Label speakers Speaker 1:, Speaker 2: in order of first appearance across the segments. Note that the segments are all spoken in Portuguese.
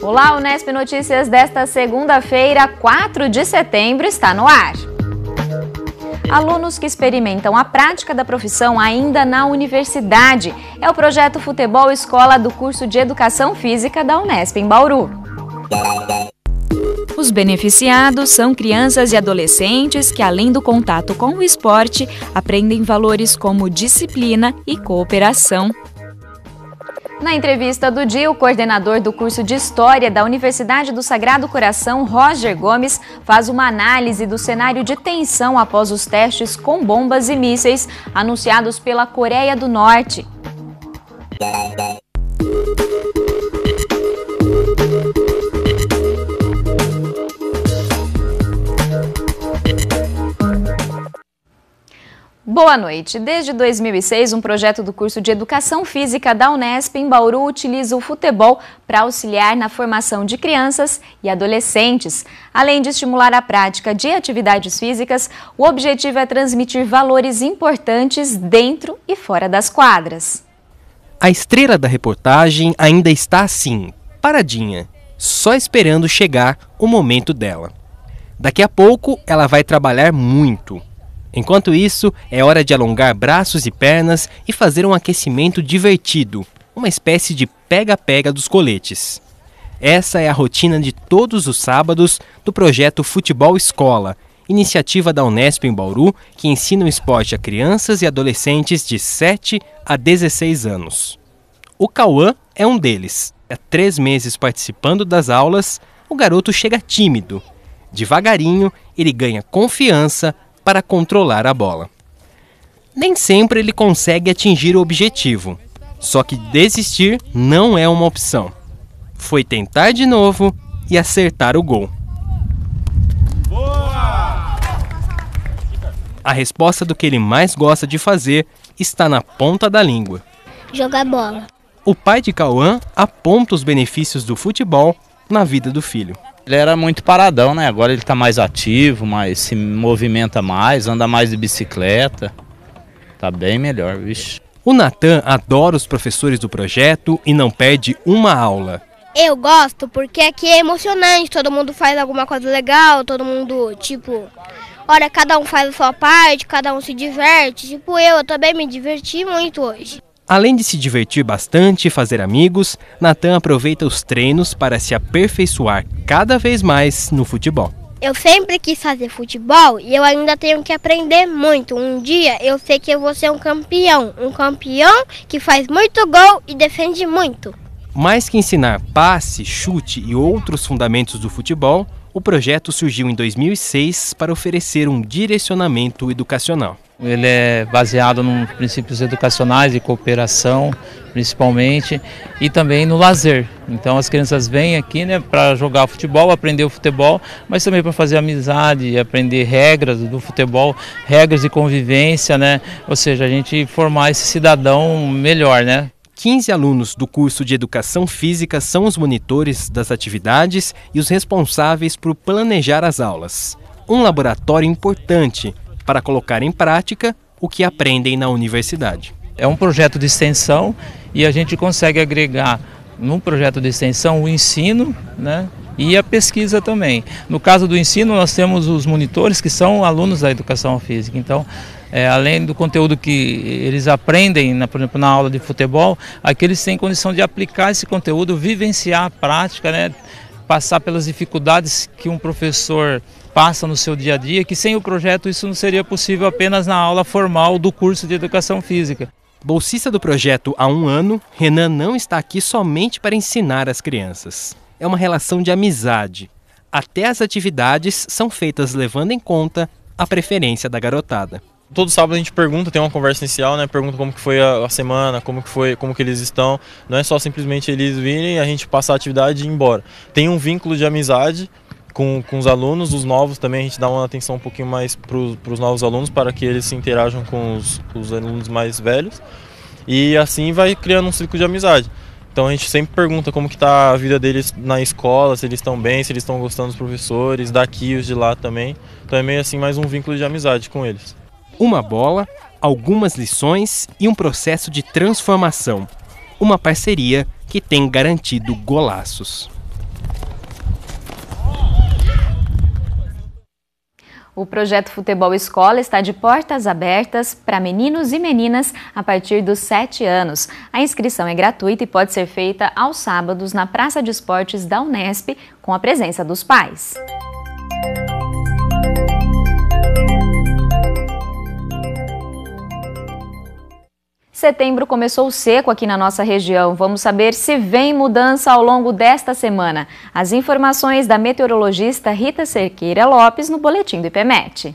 Speaker 1: Olá, Unesp Notícias desta segunda-feira, 4 de setembro, está no ar. Alunos que experimentam a prática da profissão ainda na universidade. É o projeto Futebol Escola do curso de Educação Física da Unesp em Bauru. Os beneficiados são crianças e adolescentes que, além do contato com o esporte, aprendem valores como disciplina e cooperação. Na entrevista do dia, o coordenador do curso de História da Universidade do Sagrado Coração, Roger Gomes, faz uma análise do cenário de tensão após os testes com bombas e mísseis anunciados pela Coreia do Norte. Boa noite. Desde 2006, um projeto do curso de Educação Física da Unesp em Bauru utiliza o futebol para auxiliar na formação de crianças e adolescentes. Além de estimular a prática de atividades físicas, o objetivo é transmitir valores importantes dentro e fora das quadras.
Speaker 2: A estrela da reportagem ainda está assim, paradinha, só esperando chegar o momento dela. Daqui a pouco, ela vai trabalhar muito. Enquanto isso, é hora de alongar braços e pernas e fazer um aquecimento divertido, uma espécie de pega-pega dos coletes. Essa é a rotina de todos os sábados do projeto Futebol Escola, iniciativa da Unesp em Bauru, que ensina o esporte a crianças e adolescentes de 7 a 16 anos. O Cauã é um deles. Há 3 meses participando das aulas, o garoto chega tímido. Devagarinho, ele ganha confiança para controlar a bola. Nem sempre ele consegue atingir o objetivo, só que desistir não é uma opção. Foi tentar de novo e acertar o gol. Boa! A resposta do que ele mais gosta de fazer está na ponta da língua.
Speaker 3: Jogar bola.
Speaker 2: O pai de Cauã aponta os benefícios do futebol na vida do filho.
Speaker 4: Ele era muito paradão, né? Agora ele tá mais ativo, se movimenta mais, anda mais de bicicleta. Tá bem melhor, vixe.
Speaker 2: O Natan adora os professores do projeto e não perde uma aula.
Speaker 3: Eu gosto porque aqui é emocionante, todo mundo faz alguma coisa legal, todo mundo, olha, cada um faz a sua parte, cada um se diverte. Eu também me diverti muito hoje.
Speaker 2: Além de se divertir bastante e fazer amigos, Natan aproveita os treinos para se aperfeiçoar cada vez mais no futebol.
Speaker 3: Eu sempre quis fazer futebol e eu ainda tenho que aprender muito. Um dia eu sei que eu vou ser um campeão que faz muito gol e defende muito.
Speaker 2: Mais que ensinar passe, chute e outros fundamentos do futebol, o projeto surgiu em 2006 para oferecer um direcionamento educacional.
Speaker 5: Ele é baseado nos princípios educacionais de cooperação, principalmente, e também no lazer. Então as crianças vêm aqui, para jogar futebol, aprender o futebol, mas também para fazer amizade, aprender regras do futebol, regras de convivência, Ou seja, a gente formar esse cidadão melhor,
Speaker 2: 15 alunos do curso de Educação Física são os monitores das atividades e os responsáveis por planejar as aulas. Um laboratório importante para colocar em prática o que aprendem na universidade.
Speaker 5: É um projeto de extensão e a gente consegue agregar no projeto de extensão o ensino, e a pesquisa também. No caso do ensino, nós temos os monitores que são alunos da Educação Física. Então, além do conteúdo que eles aprendem, por exemplo, na aula de futebol, aqui eles têm condição de aplicar esse conteúdo, vivenciar a prática, passar pelas dificuldades que um professor passa no seu dia a dia, que sem o projeto isso não seria possível apenas na aula formal do curso de Educação Física.
Speaker 2: Bolsista do projeto há 1 ano, Renan não está aqui somente para ensinar as crianças. É uma relação de amizade. Até as atividades são feitas levando em conta a preferência da garotada.
Speaker 6: Todo sábado a gente pergunta, tem uma conversa inicial, pergunta como que foi a semana, como que eles estão. Não é só simplesmente eles virem, a gente passar a atividade e ir embora. Tem um vínculo de amizade com os alunos, os novos também a gente dá uma atenção um pouquinho mais para os novos alunos, para que eles se interajam com os alunos mais velhos. E assim vai criando um ciclo de amizade. Então a gente sempre pergunta como que está a vida deles na escola, se eles estão bem, se eles estão gostando dos professores, daqui e os de lá também. Então é meio assim mais um vínculo de amizade com eles.
Speaker 2: Uma bola, algumas lições e um processo de transformação. uma parceria que tem garantido golaços.
Speaker 1: O projeto Futebol Escola está de portas abertas para meninos e meninas a partir dos 7 anos. A inscrição é gratuita e pode ser feita aos sábados na Praça de Esportes da Unesp, com a presença dos pais. Setembro começou seco aqui na nossa região. Vamos saber se vem mudança ao longo desta semana. As informações da meteorologista Rita Cerqueira Lopes no Boletim do IPMET.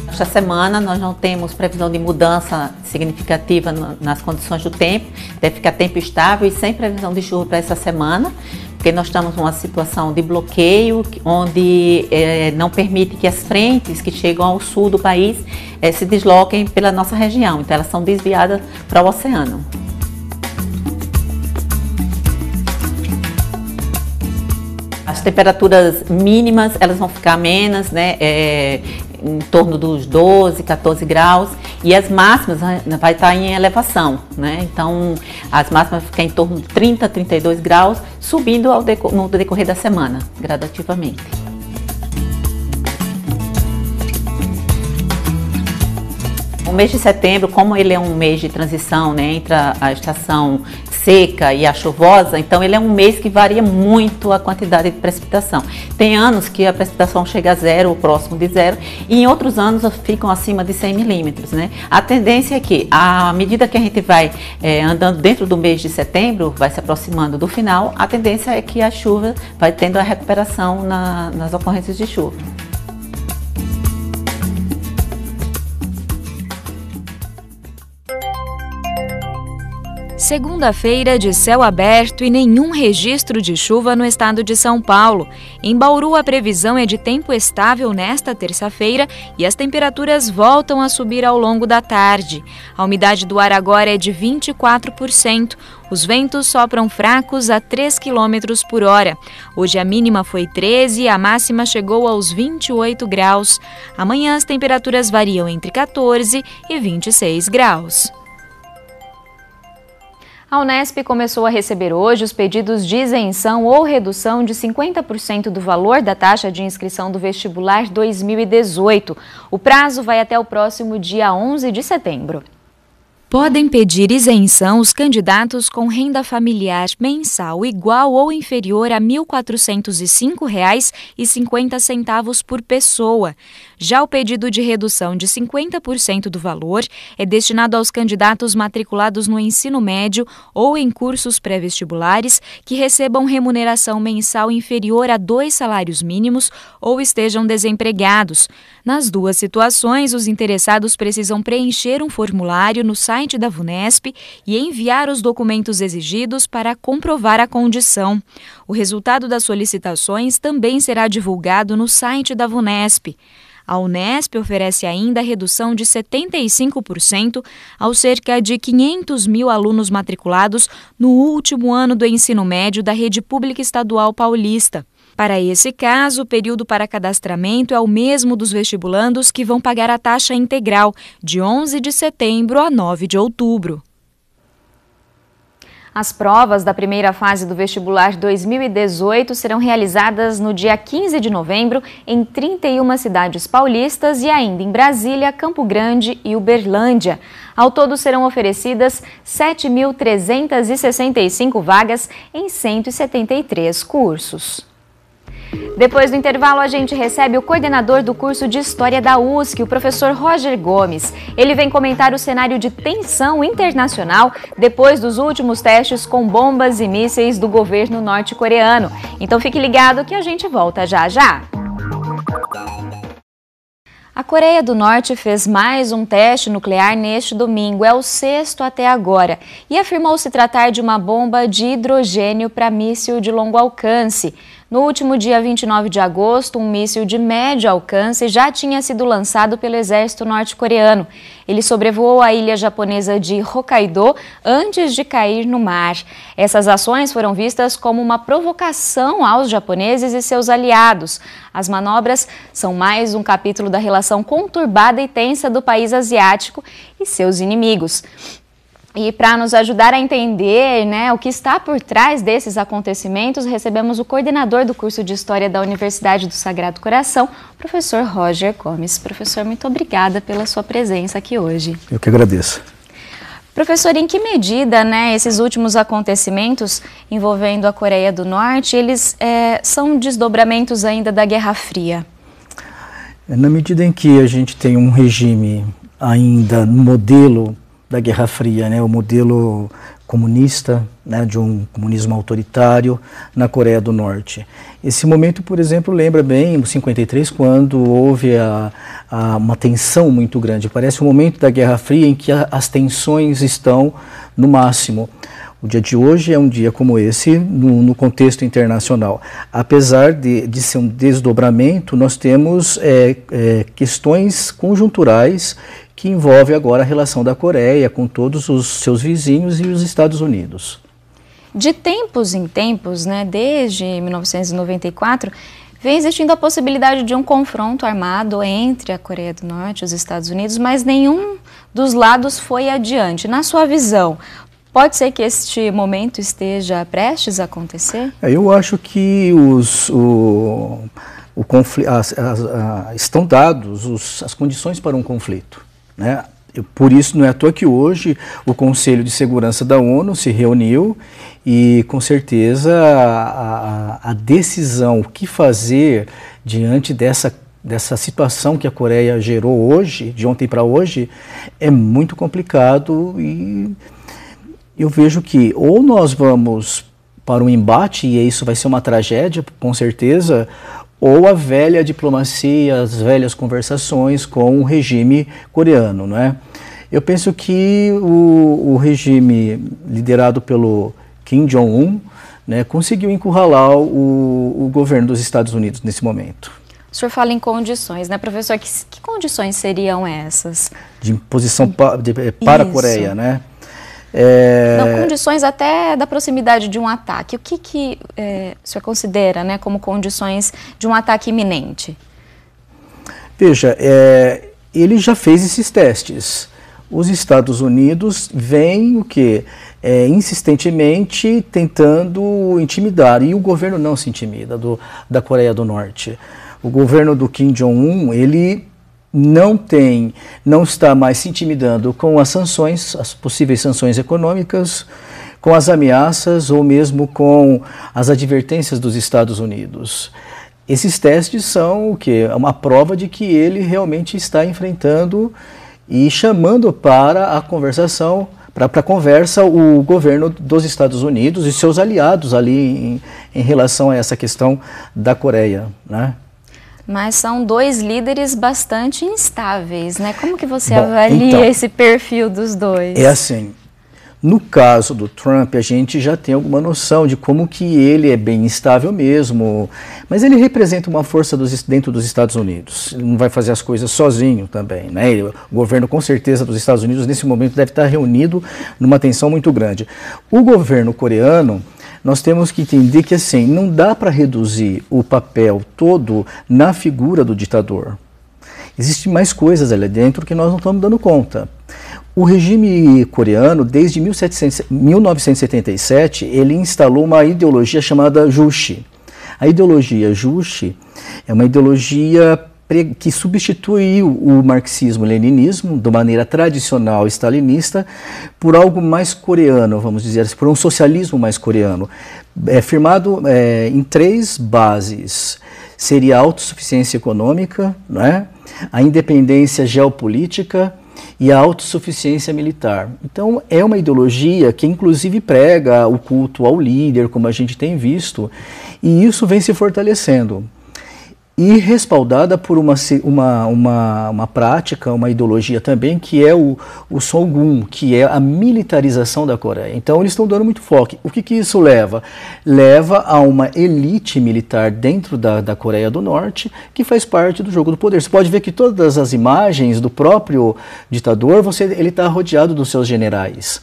Speaker 7: Esta semana nós não temos previsão de mudança significativa nas condições do tempo. Deve ficar tempo estável e sem previsão de chuva para essa semana, porque nós estamos numa situação de bloqueio, onde não permite que as frentes que chegam ao sul do país se desloquem pela nossa região. Então elas são desviadas para o oceano. As temperaturas mínimas elas vão ficar amenas, né? Em torno dos 12, 14 graus, e as máximas vai estar em elevação, né? Então as máximas vão ficar em torno de 30, 32 graus, subindo no decorrer da semana, gradativamente. O mês de setembro, como ele é um mês de transição, né, entre a estação seca e a chuvosa, então ele é um mês que varia muito a quantidade de precipitação. Tem anos que a precipitação chega a zero ou próximo de zero, e em outros anos ficam acima de 100 milímetros, né? A tendência é que, à medida que a gente vai andando dentro do mês de setembro, vai se aproximando do final, a tendência é que a chuva vai tendo a recuperação nas ocorrências de chuva.
Speaker 1: Segunda-feira de céu aberto e nenhum registro de chuva no estado de São Paulo. Em Bauru, a previsão é de tempo estável nesta terça-feira e as temperaturas voltam a subir ao longo da tarde. A umidade do ar agora é de 24%. Os ventos sopram fracos a 3 km por hora. Hoje a mínima foi 13 e a máxima chegou aos 28 graus. Amanhã as temperaturas variam entre 14 e 26 graus. A Unesp começou a receber hoje os pedidos de isenção ou redução de 50% do valor da taxa de inscrição do vestibular 2018. O prazo vai até o próximo dia 11 de setembro. Podem pedir isenção os candidatos com renda familiar mensal igual ou inferior a R$ 1.405,50 por pessoa. Já o pedido de redução de 50% do valor é destinado aos candidatos matriculados no ensino médio ou em cursos pré-vestibulares que recebam remuneração mensal inferior a 2 salários mínimos ou estejam desempregados. Nas duas situações, os interessados precisam preencher um formulário no site da VUNESP e enviar os documentos exigidos para comprovar a condição. O resultado das solicitações também será divulgado no site da VUNESP. A Unesp oferece ainda redução de 75% aos cerca de 500 mil alunos matriculados no último ano do ensino médio da rede pública estadual paulista. Para esse caso, o período para cadastramento é o mesmo dos vestibulandos que vão pagar a taxa integral, de 11 de setembro a 9 de outubro. As provas da primeira fase do vestibular 2018 serão realizadas no dia 15 de novembro em 31 cidades paulistas e ainda em Brasília, Campo Grande e Uberlândia. Ao todo serão oferecidas 7.365 vagas em 173 cursos. Depois do intervalo, a gente recebe o coordenador do curso de História da USC, o professor Roger Gomes. Ele vem comentar o cenário de tensão internacional depois dos últimos testes com bombas e mísseis do governo norte-coreano. Então fique ligado que a gente volta já já. A Coreia do Norte fez mais um teste nuclear neste domingo, é o 6º até agora, e afirmou se tratar de uma bomba de hidrogênio para míssil de longo alcance. No último dia 29 de agosto, um míssil de médio alcance já tinha sido lançado pelo exército norte-coreano. Ele sobrevoou a ilha japonesa de Hokkaido antes de cair no mar. Essas ações foram vistas como uma provocação aos japoneses e seus aliados. As manobras são mais um capítulo da relação conturbada e tensa do país asiático e seus inimigos. E para nos ajudar a entender, né, o que está por trás desses acontecimentos, recebemos o coordenador do curso de História da Universidade do Sagrado Coração, professor Roger Gomes. Professor, muito obrigada pela sua presença aqui hoje.
Speaker 8: Eu que agradeço.
Speaker 1: Professor, em que medida, né, esses últimos acontecimentos envolvendo a Coreia do Norte, eles são desdobramentos ainda da Guerra Fria?
Speaker 8: Na medida em que a gente tem um regime ainda no modelo da Guerra Fria, né, o modelo comunista, né, de um comunismo autoritário na Coreia do Norte. Esse momento, por exemplo, lembra bem o 53, quando houve uma tensão muito grande. Parece um momento da Guerra Fria em que as tensões estão no máximo. O dia de hoje é um dia como esse no contexto internacional. Apesar de ser um desdobramento, nós temos questões conjunturais que envolve agora a relação da Coreia com todos os seus vizinhos e os Estados Unidos.
Speaker 1: De tempos em tempos, né, desde 1994, vem existindo a possibilidade de um confronto armado entre a Coreia do Norte e os Estados Unidos, mas nenhum dos lados foi adiante. Na sua visão, pode ser que este momento esteja prestes a acontecer?
Speaker 8: Eu acho que estão dados as condições para um conflito, né? Por isso, não é à toa que hoje o Conselho de Segurança da ONU se reuniu e, com certeza, a decisão, o que fazer diante dessa situação que a Coreia gerou hoje, de ontem para hoje, é muito complicado, e eu vejo que ou nós vamos para um embate, e isso vai ser uma tragédia, com certeza, ou a velha diplomacia, as velhas conversações com o regime coreano, não é? Eu penso que o regime liderado pelo Kim Jong-un, né, conseguiu encurralar o governo dos Estados Unidos nesse momento.
Speaker 1: O senhor fala em condições, né, professor? Que condições seriam essas?
Speaker 8: De imposição para a Coreia, né?
Speaker 1: Não, condições até da proximidade de um ataque. O que o senhor considera, né, como condições de um ataque iminente?
Speaker 8: Veja, ele já fez esses testes. Os Estados Unidos vêm insistentemente tentando intimidar, e o governo não se intimida da Coreia do Norte. O governo do Kim Jong-un, ele não está mais se intimidando com as sanções, as possíveis sanções econômicas, com as ameaças ou mesmo com as advertências dos Estados Unidos. Esses testes são o quê? Uma prova de que ele realmente está enfrentando e chamando para a conversação, para a conversa, o governo dos Estados Unidos e seus aliados ali em relação a essa questão da Coreia, né?
Speaker 1: Mas são dois líderes bastante instáveis, né? Como que você avalia esse perfil dos dois?
Speaker 8: É assim, no caso do Trump, a gente já tem alguma noção de como que ele é bem instável mesmo, mas ele representa uma força dentro dos Estados Unidos, ele não vai fazer as coisas sozinho também, né? O governo, com certeza, dos Estados Unidos, nesse momento, deve estar reunido numa tensão muito grande. O governo coreano, nós temos que entender que, assim, não dá para reduzir o papel todo na figura do ditador. Existem mais coisas ali dentro que nós não estamos dando conta. O regime coreano, desde 1977, ele instalou uma ideologia chamada Juche. A ideologia Juche é uma ideologia que substituiu o marxismo-leninismo, de maneira tradicional stalinista, por algo mais coreano, vamos dizer assim, por um socialismo mais coreano, firmado em três bases. Seria a autossuficiência econômica, não é? A independência geopolítica e a autossuficiência militar. Então, é uma ideologia que inclusive prega o culto ao líder, como a gente tem visto, e isso vem se fortalecendo. e respaldada por uma prática, uma ideologia também, que é o Songun, que é a militarização da Coreia. Então eles estão dando muito foco. O que isso leva? Leva a uma elite militar dentro da Coreia do Norte, que faz parte do jogo do poder. Você pode ver que todas as imagens do próprio ditador, ele está rodeado dos seus generais.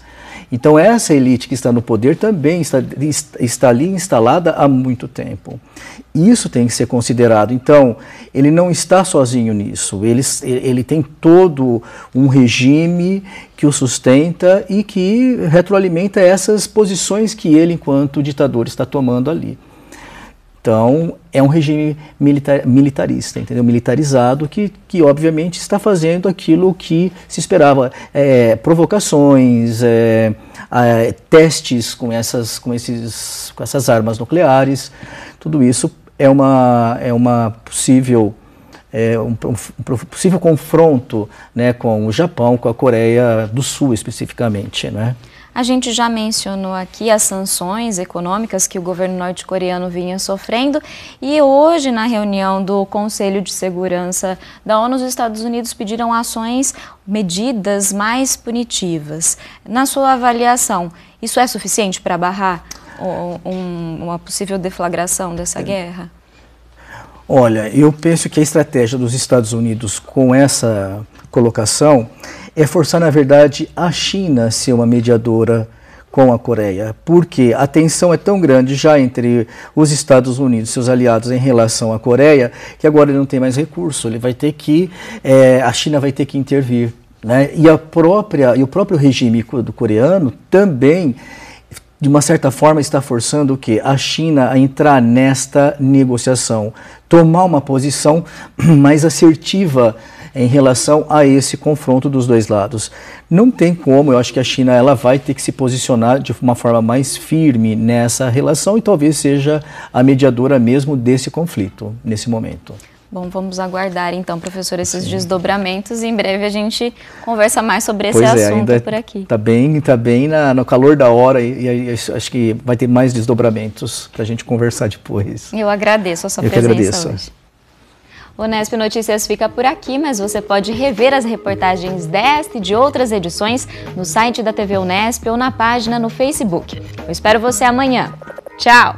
Speaker 8: Então essa elite que está no poder também está ali instalada há muito tempo. Isso tem que ser considerado. Então, ele não está sozinho nisso. Ele tem todo um regime que o sustenta e que retroalimenta essas posições que ele, enquanto ditador, está tomando ali. Então, é um regime militarista, entendeu? Militarizado, que obviamente está fazendo aquilo que se esperava. Provocações, testes com essas armas nucleares, tudo isso é um possível confronto, né, com o Japão, com a Coreia do Sul especificamente, né?
Speaker 1: A gente já mencionou aqui as sanções econômicas que o governo norte-coreano vinha sofrendo e hoje, na reunião do Conselho de Segurança da ONU, os Estados Unidos pediram medidas mais punitivas. Na sua avaliação, isso é suficiente para barrar uma possível deflagração dessa guerra?
Speaker 8: Olha, eu penso que a estratégia dos Estados Unidos com essa colocação é forçar, na verdade, a China a ser uma mediadora com a Coreia, porque a tensão é tão grande já entre os Estados Unidos e seus aliados em relação à Coreia, que agora ele não tem mais recurso, a China vai ter que intervir, né? E o próprio regime do coreano também, de uma certa forma, está forçando o quê? A China a entrar nesta negociação, tomar uma posição mais assertiva em relação a esse confronto dos dois lados. Não tem como, eu acho que a China ela vai ter que se posicionar de uma forma mais firme nessa relação e talvez seja a mediadora mesmo desse conflito, nesse momento.
Speaker 1: Bom, vamos aguardar então, professor, esses desdobramentos e em breve a gente conversa mais sobre esse assunto por aqui.
Speaker 8: Está bem no calor da hora e acho que vai ter mais desdobramentos para a gente conversar depois.
Speaker 1: Eu agradeço a sua presença hoje. O Unesp Notícias fica por aqui, mas você pode rever as reportagens desta e de outras edições no site da TV Unesp ou na página no Facebook. Eu espero você amanhã. Tchau!